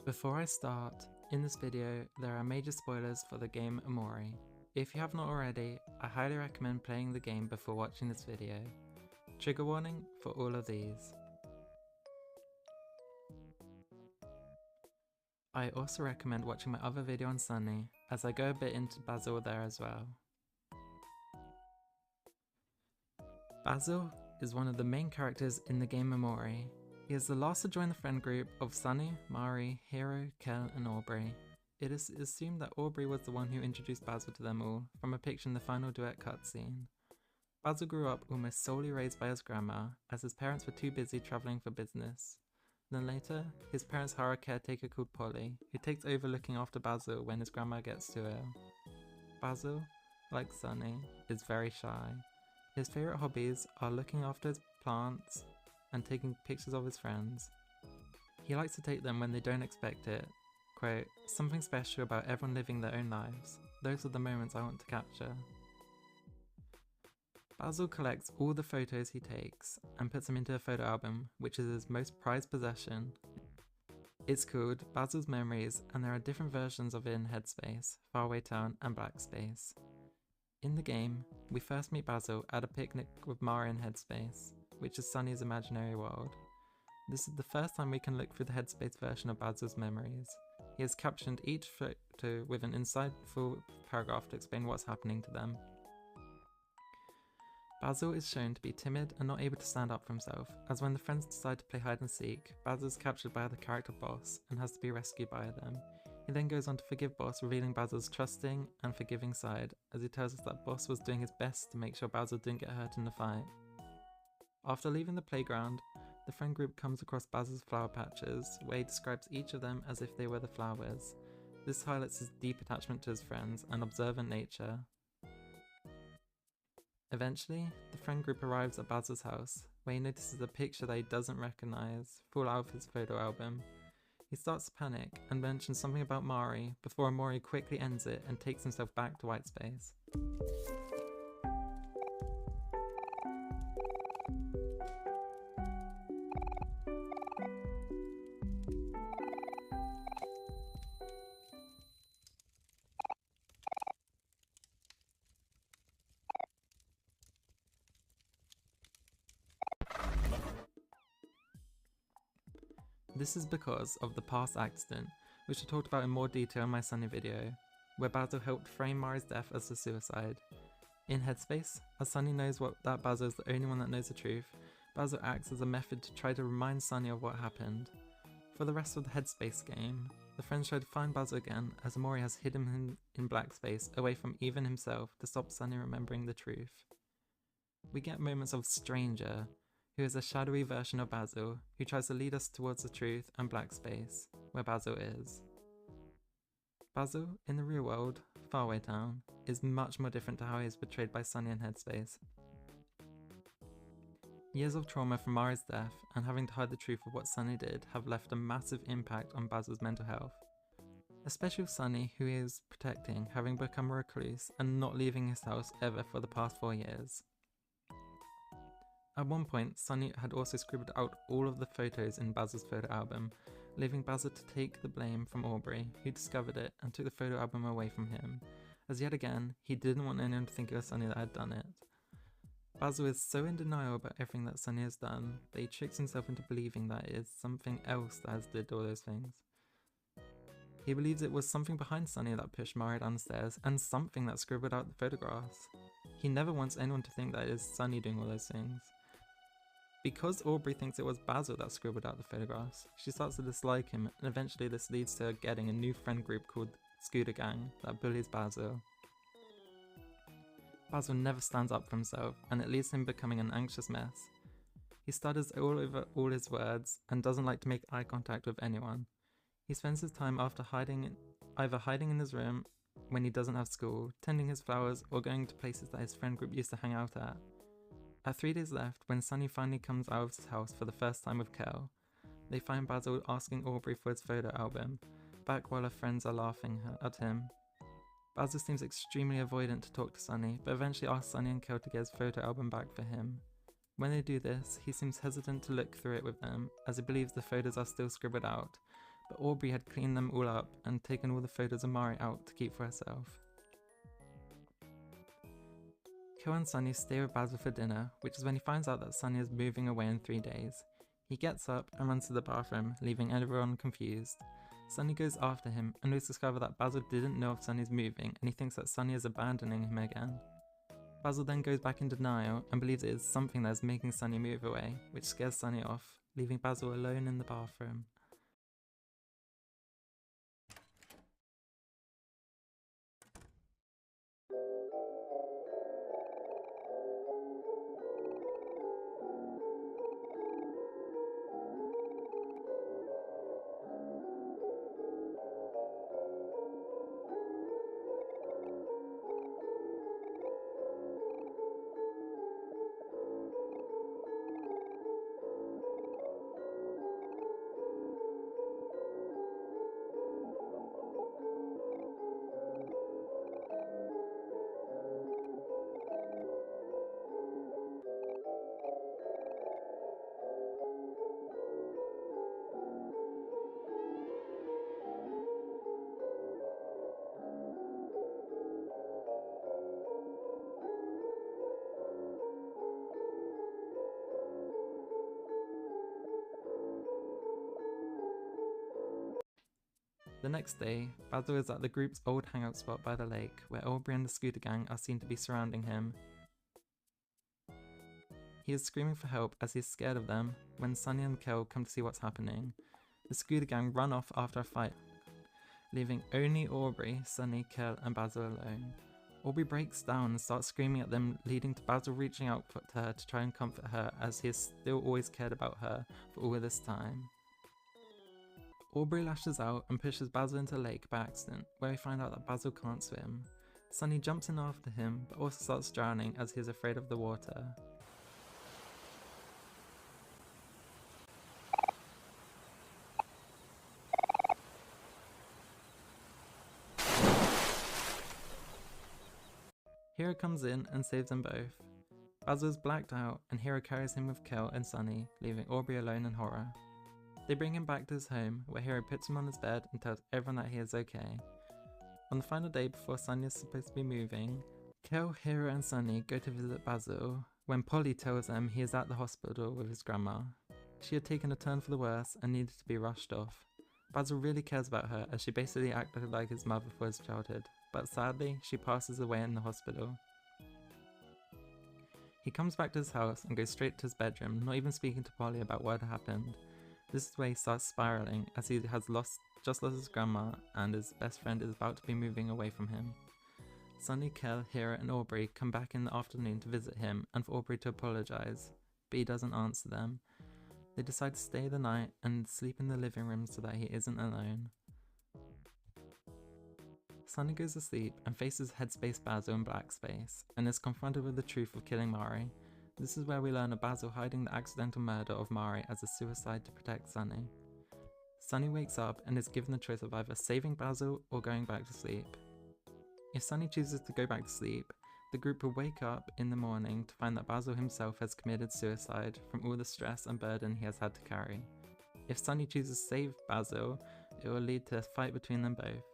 Before I start, in this video there are major spoilers for the game Omori. If you have not already, I highly recommend playing the game before watching this video. Trigger warning for all of these. I also recommend watching my other video on Sunny, as I go a bit into Basil there as well. Basil is one of the main characters in the game Omori. He is the last to join the friend group of Sunny, Mari, Hiro, Kel and Aubrey. It is assumed that Aubrey was the one who introduced Basil to them all, from a picture in the final duet cutscene. Basil grew up almost solely raised by his grandma, as his parents were too busy travelling for business. Then later, his parents hire a caretaker called Polly, who takes over looking after Basil when his grandma gets too ill. Basil, like Sunny, is very shy. His favourite hobbies are looking after his plants and taking pictures of his friends. He likes to take them when they don't expect it. Quote, "Something special about everyone living their own lives. Those are the moments I want to capture." Basil collects all the photos he takes and puts them into a photo album, which is his most prized possession. It's called Basil's Memories, and there are different versions of it in Headspace, Faraway Town and Black Space. In the game, we first meet Basil at a picnic with Mara in Headspace, which is Sunny's imaginary world. This is the first time we can look through the Headspace version of Basil's memories. He has captioned each photo with an insightful paragraph to explain what's happening to them. Basil is shown to be timid and not able to stand up for himself, as when the friends decide to play hide and seek, Basil is captured by the character Boss and has to be rescued by them. He then goes on to forgive Boss, revealing Basil's trusting and forgiving side, as he tells us that Boss was doing his best to make sure Basil didn't get hurt in the fight. After leaving the playground, the friend group comes across Basil's flower patches, where he describes each of them as if they were the flowers. This highlights his deep attachment to his friends and observant nature. Eventually, the friend group arrives at Basil's house, where he notices a picture that he doesn't recognise fall out of his photo album. He starts to panic and mentions something about Mari before Omori quickly ends it and takes himself back to white space. This is because of the past accident, which I talked about in more detail in my Sunny video, where Basil helped frame Mari's death as a suicide. In Headspace, as Sunny knows that Basil is the only one that knows the truth, Basil acts as a method to try to remind Sunny of what happened. For the rest of the Headspace game, the friends try to find Basil again, as Omori has hidden him in black space away from even himself to stop Sunny remembering the truth. We get moments of Stranger, who is a shadowy version of Basil, who tries to lead us towards the truth and black space, where Basil is. Basil, in the real world, Faraway Town, is much more different to how he is portrayed by Sunny in Headspace. Years of trauma from Mari's death and having to hide the truth of what Sunny did have left a massive impact on Basil's mental health. Especially with Sunny, who he is protecting, having become a recluse and not leaving his house ever for the past 4 years. At one point, Sunny had also scribbled out all of the photos in Basil's photo album, leaving Basil to take the blame from Aubrey, who discovered it and took the photo album away from him, as yet again, he didn't want anyone to think it was Sunny that had done it. Basil is so in denial about everything that Sunny has done, that he tricks himself into believing that it is something else that has did all those things. He believes it was something behind Sunny that pushed Mari downstairs, and something that scribbled out the photographs. He never wants anyone to think that it is Sunny doing all those things. Because Aubrey thinks it was Basil that scribbled out the photographs, she starts to dislike him, and eventually this leads to her getting a new friend group called Scooter Gang that bullies Basil. Basil never stands up for himself, and it leads to him becoming an anxious mess. He stutters all over all his words, and doesn't like to make eye contact with anyone. He spends his time either hiding in his room when he doesn't have school, tending his flowers, or going to places that his friend group used to hang out at. At 3 days left, when Sunny finally comes out of his house for the first time with Kel, they find Basil asking Aubrey for his photo album, back while her friends are laughing at him. Basil seems extremely avoidant to talk to Sunny, but eventually asks Sunny and Kel to get his photo album back for him. When they do this, he seems hesitant to look through it with them, as he believes the photos are still scribbled out, but Aubrey had cleaned them all up and taken all the photos of Mari out to keep for herself. Kel and Sunny stay with Basil for dinner, which is when he finds out that Sunny is moving away in 3 days. He gets up and runs to the bathroom, leaving everyone confused. Sunny goes after him and we discover that Basil didn't know if Sunny's moving and he thinks that Sunny is abandoning him again. Basil then goes back in denial and believes it is something that is making Sunny move away, which scares Sunny off, leaving Basil alone in the bathroom. The next day, Basil is at the group's old hangout spot by the lake, where Aubrey and the scooter gang are seen to be surrounding him. He is screaming for help as he is scared of them when Sunny and Kel come to see what's happening. The scooter gang run off after a fight, leaving only Aubrey, Sunny, Kel and Basil alone. Aubrey breaks down and starts screaming at them, leading to Basil reaching out to her to try and comfort her as he has still always cared about her for all this time. Aubrey lashes out and pushes Basil into a lake by accident, where we find out that Basil can't swim. Sunny jumps in after him, but also starts drowning as he is afraid of the water. Hero comes in and saves them both. Basil is blacked out and Hero carries him with Kel and Sunny, leaving Aubrey alone in horror. They bring him back to his home, where Hero puts him on his bed and tells everyone that he is okay. On the final day before Sunny is supposed to be moving, Kel, Hero and Sunny go to visit Basil, when Polly tells them he is at the hospital with his grandma. She had taken a turn for the worse and needed to be rushed off. Basil really cares about her as she basically acted like his mother for his childhood, but sadly, she passes away in the hospital. He comes back to his house and goes straight to his bedroom, not even speaking to Polly about what had happened. This is where he starts spiraling as he has just lost his grandma and his best friend is about to be moving away from him. Sunny, Kel, Hero and Aubrey come back in the afternoon to visit him and for Aubrey to apologise, but he doesn't answer them. They decide to stay the night and sleep in the living room so that he isn't alone. Sunny goes to sleep and faces Headspace Basil in Black Space and is confronted with the truth of killing Mari. This is where we learn of Basil hiding the accidental murder of Mari as a suicide to protect Sunny. Sunny wakes up and is given the choice of either saving Basil or going back to sleep. If Sunny chooses to go back to sleep, the group will wake up in the morning to find that Basil himself has committed suicide from all the stress and burden he has had to carry. If Sunny chooses to save Basil, it will lead to a fight between them both.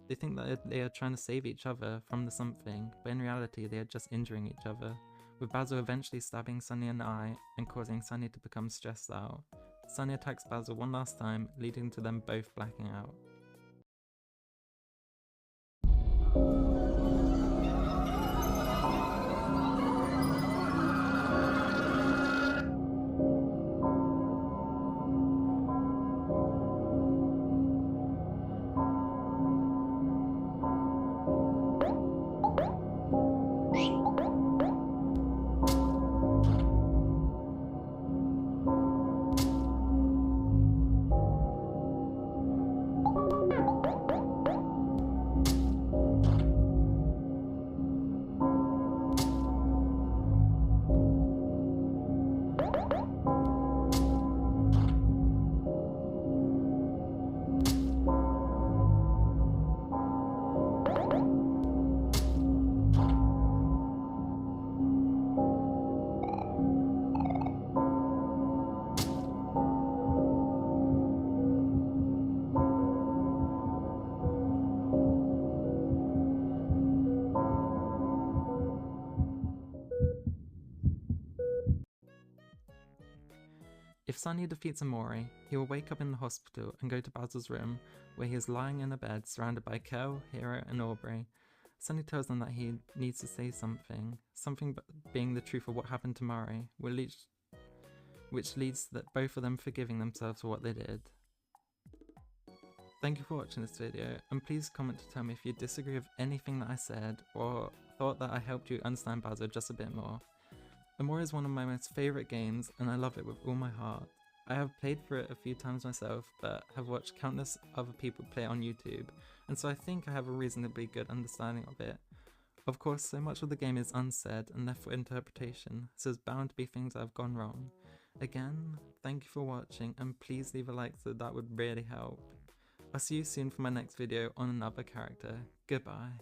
They think that they are trying to save each other from the something, but in reality they are just injuring each other, with Basil eventually stabbing Sunny in the eye and causing Sunny to become stressed out. Sunny attacks Basil one last time, leading to them both blacking out. Sunny defeats Omori, he will wake up in the hospital and go to Basil's room, where he is lying in a bed surrounded by Kel, Hiro, and Aubrey. Sunny tells them that he needs to say something being the truth of what happened to Mari, which leads to both of them forgiving themselves for what they did. Thank you for watching this video, and please comment to tell me if you disagree with anything that I said, or thought that I helped you understand Basil just a bit more. Omori is one of my most favourite games, and I love it with all my heart. I have played through it a few times myself, but have watched countless other people play it on YouTube, and so I think I have a reasonably good understanding of it. Of course, so much of the game is unsaid and left for interpretation, so there's bound to be things that have gone wrong. Again, thank you for watching, and please leave a like, so that would really help. I'll see you soon for my next video on another character. Goodbye.